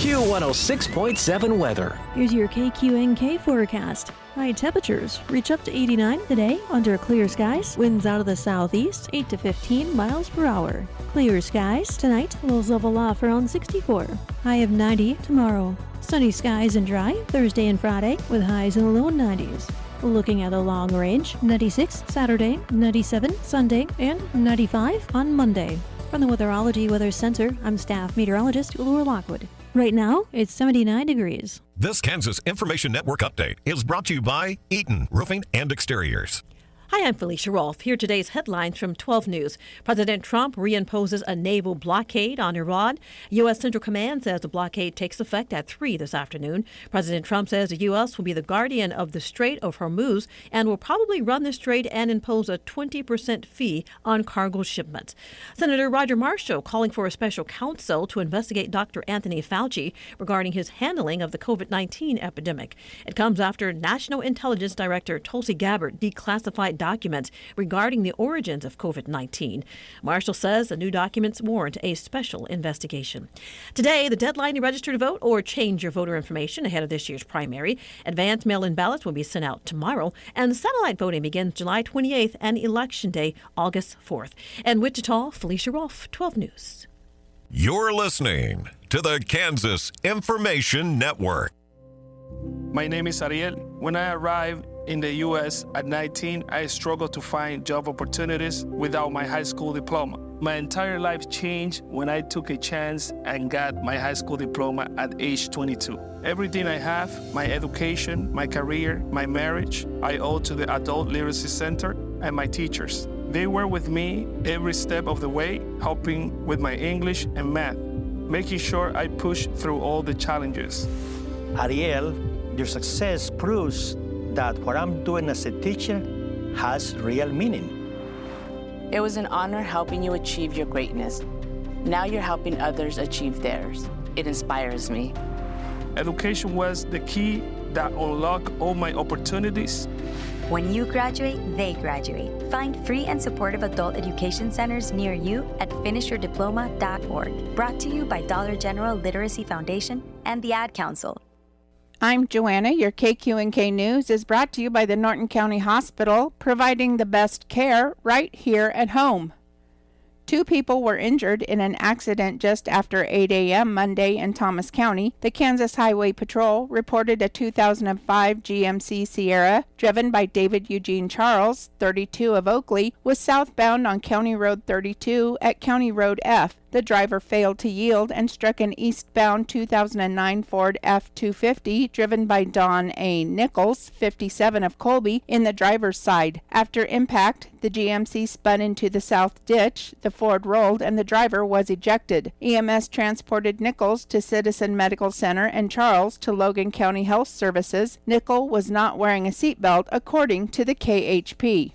Q106.7 weather. Here's your KQNK forecast. High temperatures reach up to 89 today under clear skies. Winds out of the southeast, 8 to 15 miles per hour. Clear skies tonight, lows level off around 64. High of 90 tomorrow. Sunny skies and dry Thursday and Friday with highs in the low 90s. Looking at the long range, 96 Saturday, 97 Sunday, and 95 on Monday. From the Weatherology Weather Center, I'm staff meteorologist Laura Lockwood. Right now, it's 79 degrees. This Kansas Information Network update is brought to you by Eaton Roofing and Exteriors. Hi, I'm Felicia Rolfe. Here are today's headlines from 12 News. President Trump reimposes a naval blockade on Iran. U.S. Central Command says the blockade takes effect at 3 this afternoon. President Trump says the U.S. will be the guardian of the Strait of Hormuz and will probably run the strait and impose a 20% fee on cargo shipments. Senator Roger Marshall calling for a special counsel to investigate Dr. Anthony Fauci regarding his handling of the COVID-19 epidemic. It comes after National Intelligence Director Tulsi Gabbard declassified documents regarding the origins of COVID-19. Marshall says the new documents warrant a special investigation. Today, the deadline to register to vote or change your voter information ahead of this year's primary. Advanced mail-in ballots will be sent out tomorrow, and satellite voting begins July 28th and Election Day, August 4th. And Wichita, Felicia Rolfe, 12 News. You're listening to the Kansas Information Network. My name is Ariel. When I arrived in the U.S. at 19, I struggled to find job opportunities without my high school diploma. My entire life changed when I took a chance and got my high school diploma at age 22. Everything I have, my education, my career, my marriage, I owe to the Adult Literacy Center and my teachers. They were with me every step of the way, helping with my English and math, making sure I pushed through all the challenges. Ariel, your success proves that what I'm doing as a teacher has real meaning. It was an honor helping you achieve your greatness. Now you're helping others achieve theirs. It inspires me. Education was the key that unlocked all my opportunities. When you graduate, they graduate. Find free and supportive adult education centers near you at finishyourdiploma.org. Brought to you by Dollar General Literacy Foundation and the Ad Council. I'm Joanna. Your KQNK News is brought to you by the Norton County Hospital, providing the best care right here at home. 2 people were injured in an accident just after 8 a.m. Monday in Thomas County. The Kansas Highway Patrol reported a 2005 GMC Sierra driven by David Eugene Charles, 32 of Oakley, was southbound on County Road 32 at County Road F. The driver failed to yield and struck an eastbound 2009 Ford F-250 driven by Don A. Nichols, 57 of Colby, in the driver's side. After impact, the GMC spun into the south ditch, the Ford rolled, and the driver was ejected. EMS transported Nichols to Citizen Medical Center and Charles to Logan County Health Services. Nichols was not wearing a seatbelt, according to the KHP.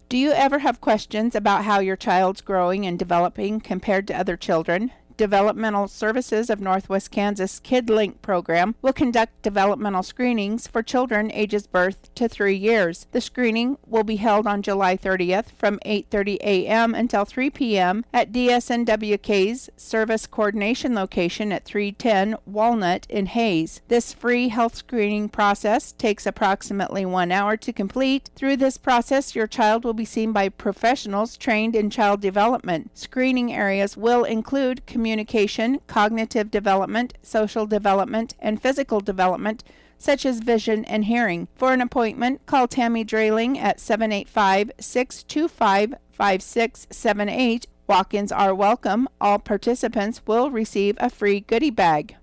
Do you ever have questions about how your child's growing and developing compared to other children? Developmental Services of Northwest Kansas KidLink program will conduct developmental screenings for children ages birth to 3 years. The screening will be held on July 30th from 8:30 a.m. until 3 p.m. at DSNWK's Service Coordination location at 310 Walnut in Hayes. This free health screening process takes approximately 1 hour to complete. Through this process, your child will be seen by professionals trained in child development. Screening areas will include communication, cognitive development, social development, and physical development, such as vision and hearing. For an appointment, call Tammy Drayling at 785-625-5678. Walk-ins are welcome. All participants will receive a free goodie bag.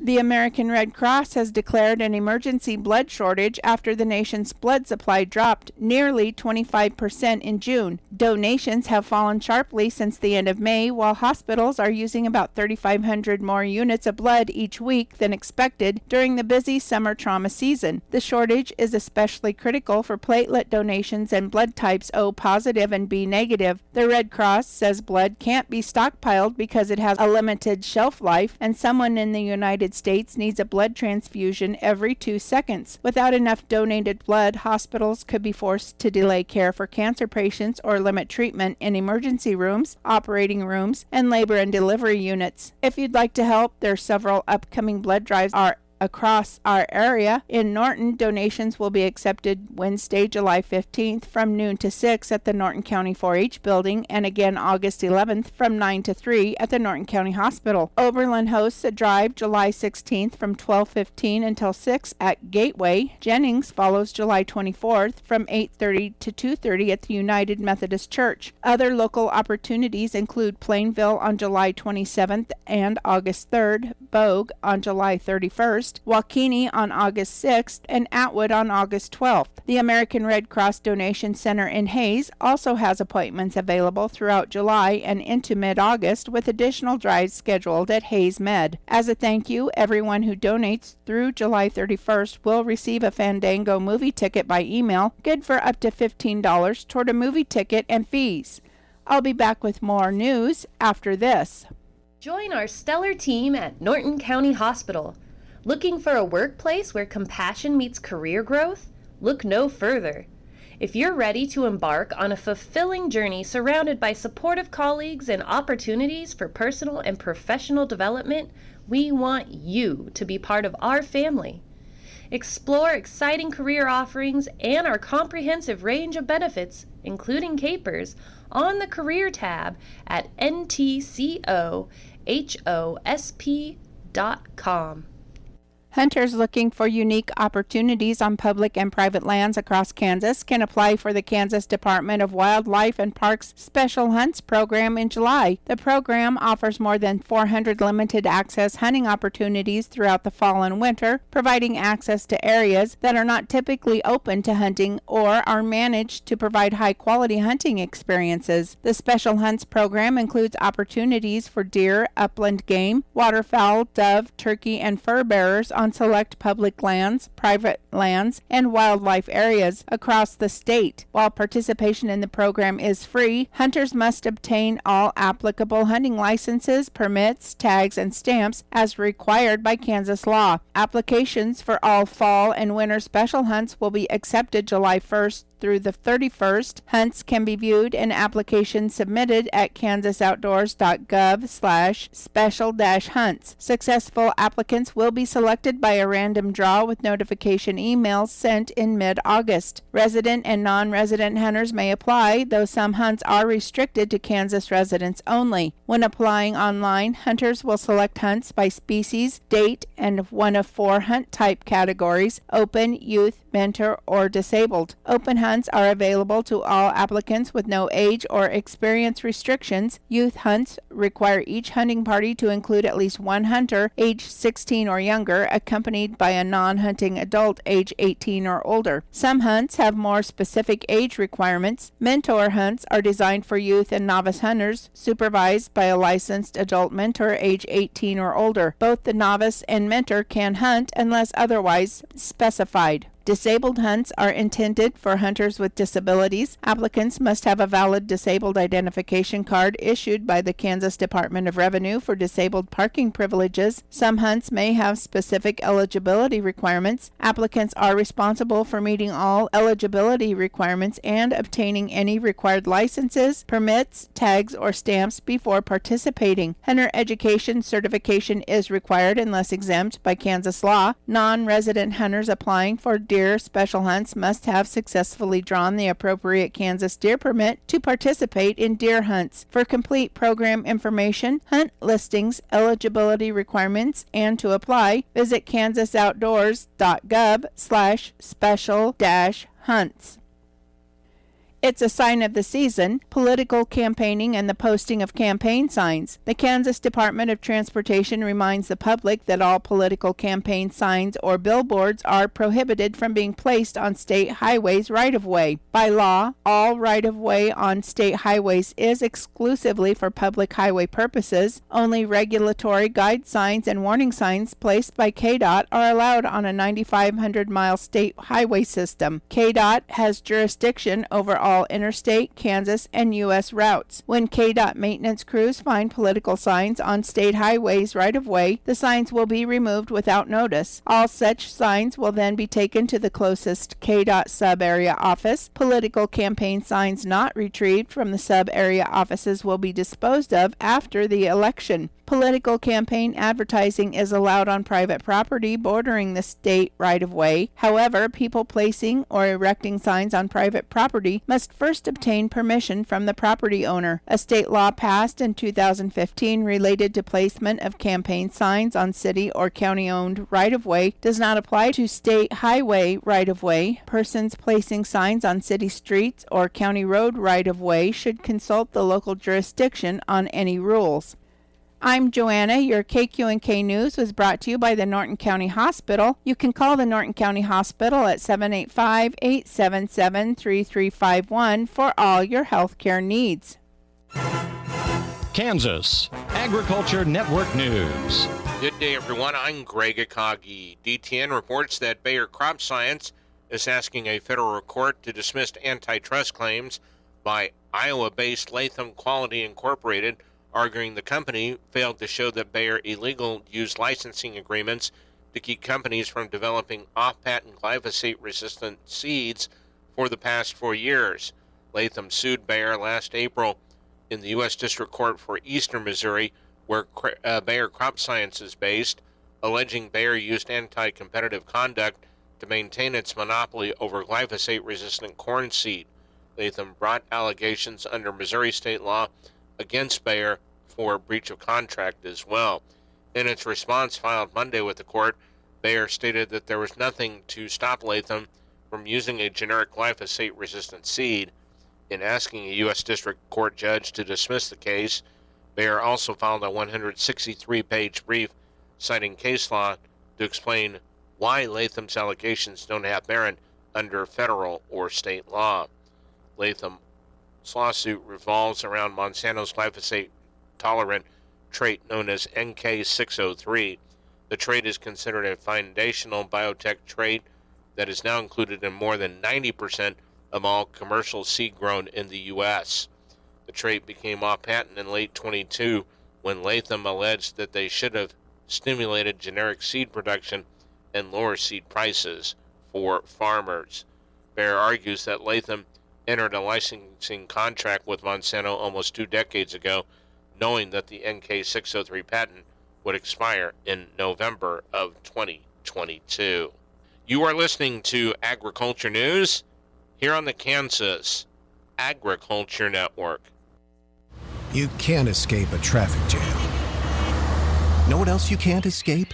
The American Red Cross has declared an emergency blood shortage after the nation's blood supply dropped nearly 25% in June. Donations have fallen sharply since the end of May, while hospitals are using about 3,500 more units of blood each week than expected during the busy summer trauma season. The shortage is especially critical for platelet donations and blood types O positive and B negative. The Red Cross says blood can't be stockpiled because it has a limited shelf life, and someone in the United United States needs a blood transfusion every 2 seconds. Without enough donated blood, hospitals could be forced to delay care for cancer patients or limit treatment in emergency rooms, operating rooms, and labor and delivery units. If you'd like to help, there are several upcoming blood drives across our area. In Norton, donations will be accepted Wednesday, July 15th from noon to 6 at the Norton County 4-H building, and again August 11th from 9 to 3 at the Norton County Hospital. Oberlin hosts a drive July 16th from 12:15 until 6 at Gateway. Jennings follows July 24th from 8:30 to 2:30 at the United Methodist Church. Other local opportunities include Plainville on July 27th and August 3rd, Bogue on July 31st, Waukene on August 6th, and Atwood on August 12th. The American Red Cross Donation Center in Hayes also has appointments available throughout July and into mid-August, with additional drives scheduled at Hayes Med. As a thank you, everyone who donates through July 31st will receive a Fandango movie ticket by email, good for up to $15 toward a movie ticket and fees. I'll be back with more news after this. Join our stellar team at Norton County Hospital. Looking for a workplace where compassion meets career growth? Look no further. If you're ready to embark on a fulfilling journey surrounded by supportive colleagues and opportunities for personal and professional development, we want you to be part of our family. Explore exciting career offerings and our comprehensive range of benefits, including capers, on the Career tab at ntcohosp.com. Hunters looking for unique opportunities on public and private lands across Kansas can apply for the Kansas Department of Wildlife and Parks Special Hunts Program in July. The program offers more than 400 limited access hunting opportunities throughout the fall and winter, providing access to areas that are not typically open to hunting or are managed to provide high-quality hunting experiences. The Special Hunts Program includes opportunities for deer, upland game, waterfowl, dove, turkey, and fur bearers on select public lands, private lands, and wildlife areas across the state. While participation in the program is free, hunters must obtain all applicable hunting licenses, permits, tags, and stamps as required by Kansas law. Applications for all fall and winter special hunts will be accepted July 1st through the 31st. Hunts can be viewed and applications submitted at kansasoutdoors.gov/special-hunts. Successful applicants will be selected by a random draw with notification emails sent in mid-August. Resident and non-resident hunters may apply, though some hunts are restricted to Kansas residents only. When applying online, hunters will select hunts by species, date, and one of 4 hunt type categories: open, youth, mentor, or disabled. Open hunts are available to all applicants with no age or experience restrictions. Youth hunts require each hunting party to include at least one hunter age 16 or younger, accompanied by a non-hunting adult age 18 or older. Some hunts have more specific age requirements. Mentor hunts are designed for youth and novice hunters, supervised by a licensed adult mentor age 18 or older. Both the novice and mentor can hunt unless otherwise specified. Disabled hunts are intended for hunters with disabilities. Applicants must have a valid disabled identification card issued by the Kansas Department of Revenue for disabled parking privileges. Some hunts may have specific eligibility requirements. Applicants are responsible for meeting all eligibility requirements and obtaining any required licenses, permits, tags, or stamps before participating. Hunter education certification is required unless exempt by Kansas law. Non-resident hunters applying for deer special hunts must have successfully drawn the appropriate Kansas deer permit to participate in deer hunts. For complete program information, hunt listings, eligibility requirements, and to apply, visit kansasoutdoors.gov/special-hunts. It's a sign of the season, political campaigning and the posting of campaign signs. The Kansas Department of Transportation reminds the public that all political campaign signs or billboards are prohibited from being placed on state highways right-of-way. By law, all right-of-way on state highways is exclusively for public highway purposes. Only regulatory guide signs and warning signs placed by KDOT are allowed on a 9,500-mile state highway system. KDOT has jurisdiction over all all interstate, Kansas, and U.S. routes. When KDOT maintenance crews find political signs on state highways right-of-way, the signs will be removed without notice. All such signs will then be taken to the closest KDOT sub-area office. Political campaign signs not retrieved from the sub-area offices will be disposed of after the election. Political campaign advertising is allowed on private property bordering the state right-of-way. However, people placing or erecting signs on private property must first obtain permission from the property owner. A state law passed in 2015 related to placement of campaign signs on city or county-owned right-of-way does not apply to state highway right-of-way. Persons placing signs on city streets or county road right-of-way should consult the local jurisdiction on any rules. I'm Joanna. Your KQNK News was brought to you by the Norton County Hospital. You can call the Norton County Hospital at 785-877-3351 for all your health care needs. Kansas Agriculture Network News. Good day, everyone. I'm Greg Akagi. DTN reports that Bayer Crop Science is asking a federal court to dismiss antitrust claims by Iowa-based Latham Quality Incorporated, arguing the company failed to show that Bayer illegal used licensing agreements to keep companies from developing off-patent glyphosate-resistant seeds for the past 4 years. Latham sued Bayer last April in the U.S. District Court for Eastern Missouri, where Bayer Crop Science is based, alleging Bayer used anti-competitive conduct to maintain its monopoly over glyphosate-resistant corn seed. Latham brought allegations under Missouri state law against Bayer for breach of contract as well. In its response filed Monday with the court, Bayer stated that there was nothing to stop Latham from using a generic glyphosate-resistant seed. In asking a U.S. District Court judge to dismiss the case, Bayer also filed a 163-page brief citing case law to explain why Latham's allegations don't have merit under federal or state law. Latham's lawsuit revolves around Monsanto's glyphosate-tolerant trait known as NK603. The trait is considered a foundational biotech trait that is now included in more than 90% of all commercial seed grown in the U.S. The trait became off-patent in late 22 when Latham alleged that they should have stimulated generic seed production and lower seed prices for farmers. Bayer argues that Latham entered a licensing contract with Monsanto almost 2 decades ago, knowing that the NK603 patent would expire in November of 2022. You are listening to Agriculture News here on the Kansas Agriculture Network. You can't escape a traffic jam. Know what else you can't escape?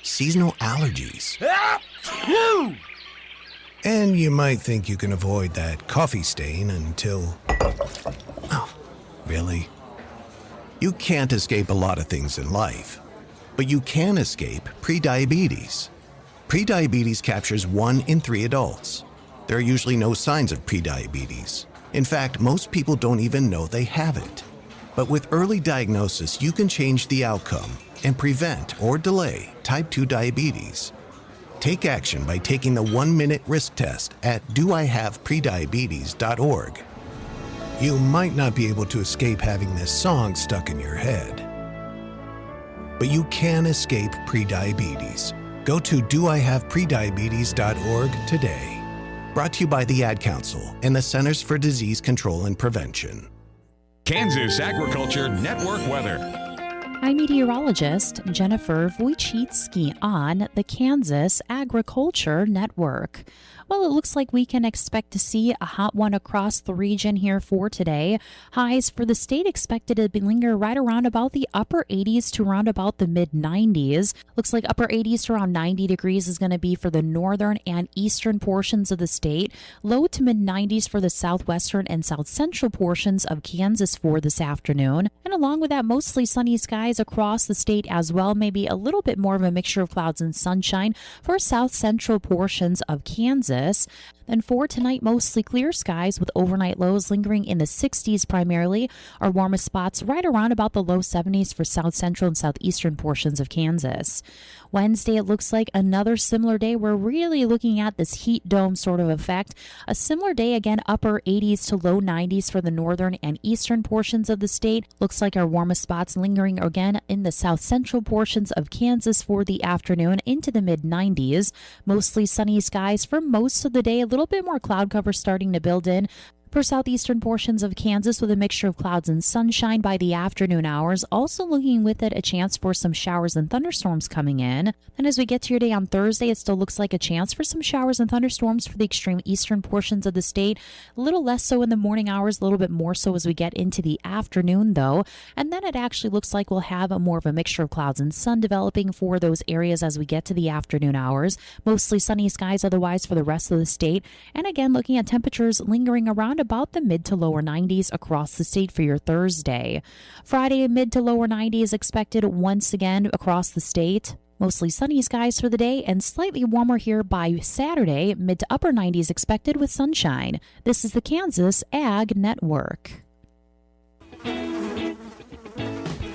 Seasonal allergies. And you might think you can avoid that coffee stain until... Oh, really? You can't escape a lot of things in life, but you can escape prediabetes. Prediabetes captures 1 in 3 adults. There are usually no signs of prediabetes. In fact, most people don't even know they have it. But with early diagnosis, you can change the outcome and prevent or delay type 2 diabetes. Take action by taking the 1-minute risk test at doihaveprediabetes.org. You might not be able to escape having this song stuck in your head, but you can escape prediabetes. Go to doihaveprediabetes.org today. Brought to you by the Ad Council and the Centers for Disease Control and Prevention. Kansas Agriculture Network weather. I'm meteorologist Jennifer Wojcicki on the Kansas Agriculture Network. Well, it looks like we can expect to see a hot one across the region here for today. Highs for the state expected to linger right around about the upper 80s to around about the mid 90s. Looks like upper 80s to around 90 degrees is going to be for the northern and eastern portions of the state. Low to mid 90s for the southwestern and south central portions of Kansas for this afternoon. And along with that, mostly sunny skies skies across the state as well. Maybe a little bit more of a mixture of clouds and sunshine for south central portions of Kansas. Then for tonight, mostly clear skies with overnight lows lingering in the 60s primarily. Our warmest spots right around about the low 70s for south central and southeastern portions of Kansas. Wednesday, it looks like another similar day. We're really looking at this heat dome sort of effect. A similar day again, upper 80s to low 90s for the northern and eastern portions of the state. Looks like our warmest spots lingering again in the south central portions of Kansas for the afternoon into the mid 90s. Mostly sunny skies for most of the day. A little bit more cloud cover starting to build in for southeastern portions of Kansas with a mixture of clouds and sunshine by the afternoon hours. Also looking with it a chance for some showers and thunderstorms coming in. And as we get to your day on Thursday, it still looks like a chance for some showers and thunderstorms for the extreme eastern portions of the state. A little less so in the morning hours, a little bit more so as we get into the afternoon though. And then it actually looks like we'll have more of a mixture of clouds and sun developing for those areas as we get to the afternoon hours. Mostly sunny skies otherwise for the rest of the state. And again, looking at temperatures lingering around about the mid to lower 90s across the state for your Thursday. Friday, mid to lower 90s expected once again across the state. Mostly sunny skies for the day and slightly warmer here by Saturday, mid to upper 90s expected with sunshine. This is the Kansas Ag Network.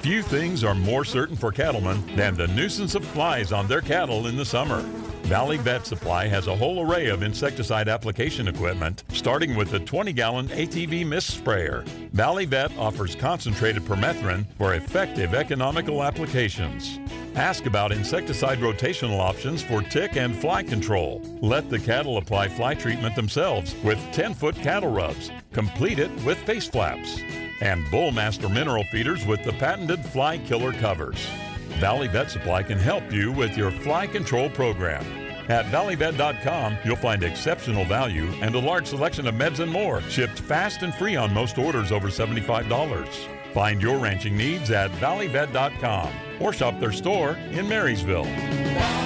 Few things are more certain for cattlemen than the nuisance of flies on their cattle in the summer. Valley Vet Supply has a whole array of insecticide application equipment, starting with the 20-gallon ATV mist sprayer. Valley Vet offers concentrated permethrin for effective economical applications. Ask about insecticide rotational options for tick and fly control. Let the cattle apply fly treatment themselves with 10-foot cattle rubs. Complete it with face flaps. And Bullmaster mineral feeders with the patented fly killer covers. Valley Vet Supply can help you with your fly control program. At valleyvet.com, you'll find exceptional value and a large selection of meds and more, shipped fast and free on most orders over $75. Find your ranching needs at valleyvet.com or shop their store in Marysville.